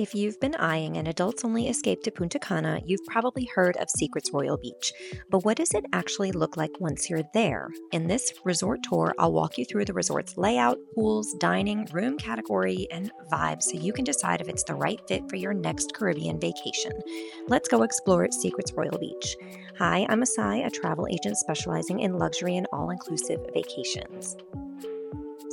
If you've been eyeing an adults-only escape to Punta Cana, you've probably heard of Secrets Royal Beach. But what does it actually look like once you're there? In this resort tour, I'll walk you through the resort's layout, pools, dining, room category, and vibes so you can decide if it's the right fit for your next Caribbean vacation. Let's go explore Secrets Royal Beach. Hi, I'm Asai, a travel agent specializing in luxury and all-inclusive vacations.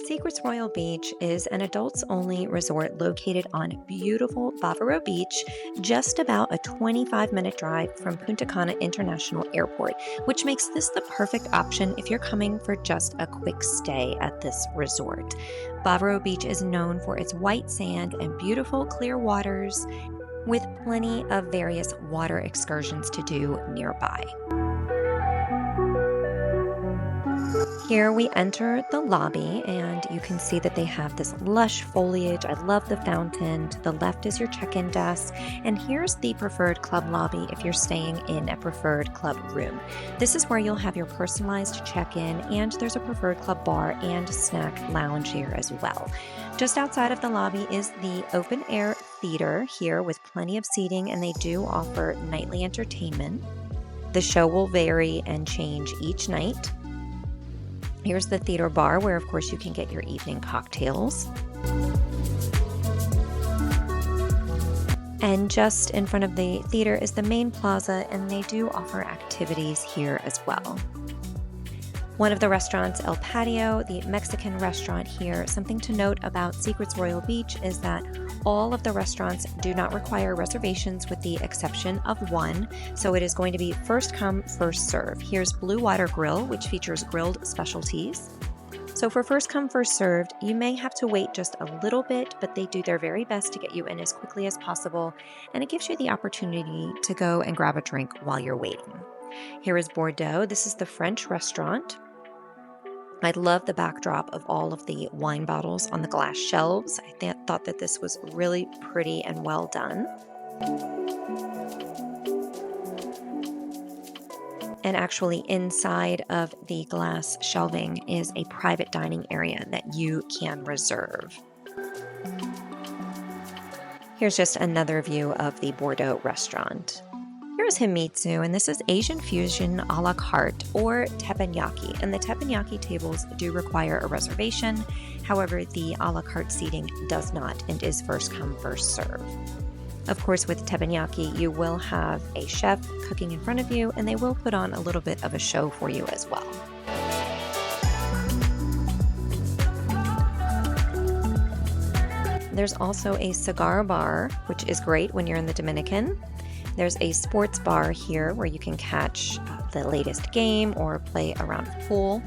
Secrets Royal Beach is an adults-only resort located on beautiful Bavaro Beach, just about a 25-minute drive from Punta Cana International Airport, which makes this the perfect option if you're coming for just a quick stay at this resort. Bavaro Beach is known for its white sand and beautiful clear waters, with plenty of various water excursions to do nearby. Here we enter the lobby and you can see that they have this lush foliage. I love the fountain. To the left is your check-in desk, and here's the preferred club lobby if you're staying in a preferred club room. This is where you'll have your personalized check-in, and there's a preferred club bar and snack lounge here as well. Just outside of the lobby is the open air theater here with plenty of seating, and they do offer nightly entertainment. The show will vary and change each night. Here's the theater bar where, of course, you can get your evening cocktails. And just in front of the theater is the main plaza, and they do offer activities here as well. One of the restaurants, El Patio, the Mexican restaurant here. Something to note about Secrets Royal Beach is that all of the restaurants do not require reservations with the exception of one, so it is going to be first come, first serve. Here's Blue Water Grill, which features grilled specialties. So for first come, first served, you may have to wait just a little bit, but they do their very best to get you in as quickly as possible, and it gives you the opportunity to go and grab a drink while you're waiting. Here is Bordeaux. This is the French restaurant. I love the backdrop of all of the wine bottles on the glass shelves. I thought that this was really pretty and well done. And actually inside of the glass shelving is a private dining area that you can reserve. Here's just another view of the Bordeaux restaurant. Here's Himitsu, and this is Asian fusion a la carte, or teppanyaki. And the teppanyaki tables do require a reservation. However, the a la carte seating does not and is first come, first serve. Of course, with teppanyaki, you will have a chef cooking in front of you, and they will put on a little bit of a show for you as well. There's also a cigar bar, which is great when you're in the Dominican. There's a sports bar here where you can catch the latest game or play around the pool.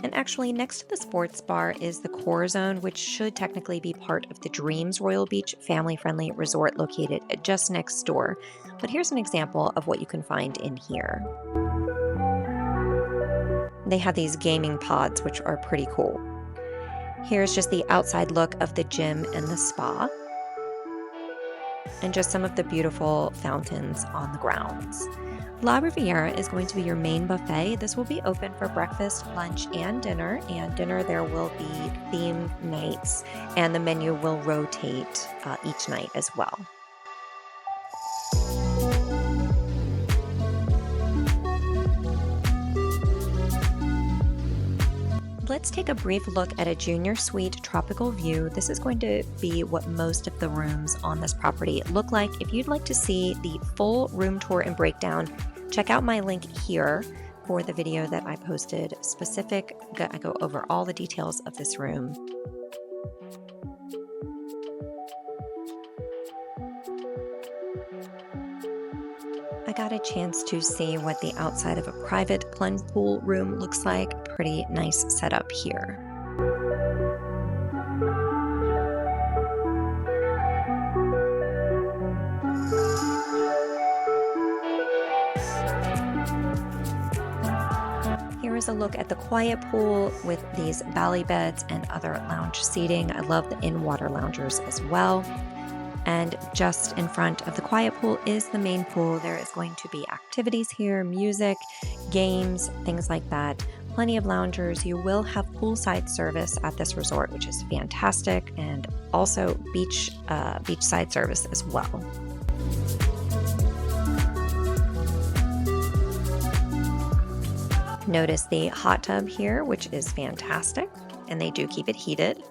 And actually next to the sports bar is the Core Zone, which should technically be part of the Dreams Royal Beach family-friendly resort located just next door. But here's an example of what you can find in here. They have these gaming pods, which are pretty cool. Here's just the outside look of the gym and the spa, and just some of the beautiful fountains on the grounds. La Riviera is going to be your main buffet. This will be open for breakfast, lunch, and dinner. And dinner, there will be themed nights, and the menu will rotate each night as well. Let's take a brief look at a junior suite tropical view. This is going to be what most of the rooms on this property look like. If you'd like to see the full room tour and breakdown, check out my link here for the video that I posted specific. I go over all the details of this room. I got a chance to see what the outside of a private plunge pool room looks like. Pretty nice setup here. Here is a look at the quiet pool with these valley beds and other lounge seating. I love the in-water loungers as well. And just in front of the quiet pool is the main pool. There is going to be activities here, music, games, things like that. Plenty of loungers. You will have poolside service at this resort, which is fantastic, and also beachside service as well. Notice the hot tub here, which is fantastic, and they do keep it heated.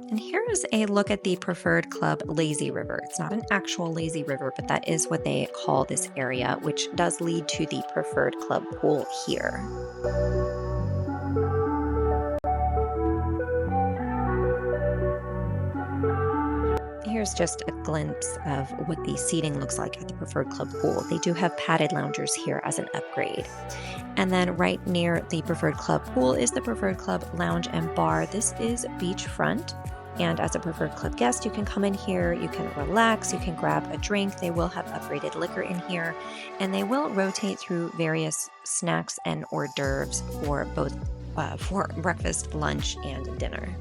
And here is a look at the Preferred Club Lazy River. It's not an actual lazy river, but that is what they call this area, which does lead to the Preferred Club pool here. Here's just a glimpse of what the seating looks like at the Preferred Club pool. They do have padded loungers here as an upgrade. And then right near the Preferred Club pool is the Preferred Club Lounge and Bar. This is beachfront. And as a Preferred Club guest, you can come in here, you can relax, you can grab a drink. They will have upgraded liquor in here, and they will rotate through various snacks and hors d'oeuvres for both for breakfast, lunch, and dinner.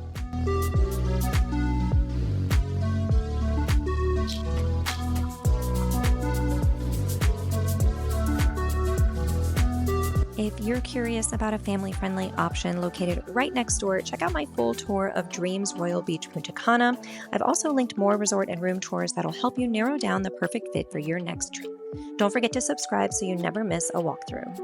If you're curious about a family-friendly option located right next door, check out my full tour of Dreams Royal Beach Punta Cana. I've also linked more resort and room tours that'll help you narrow down the perfect fit for your next trip. Don't forget to subscribe so you never miss a walkthrough.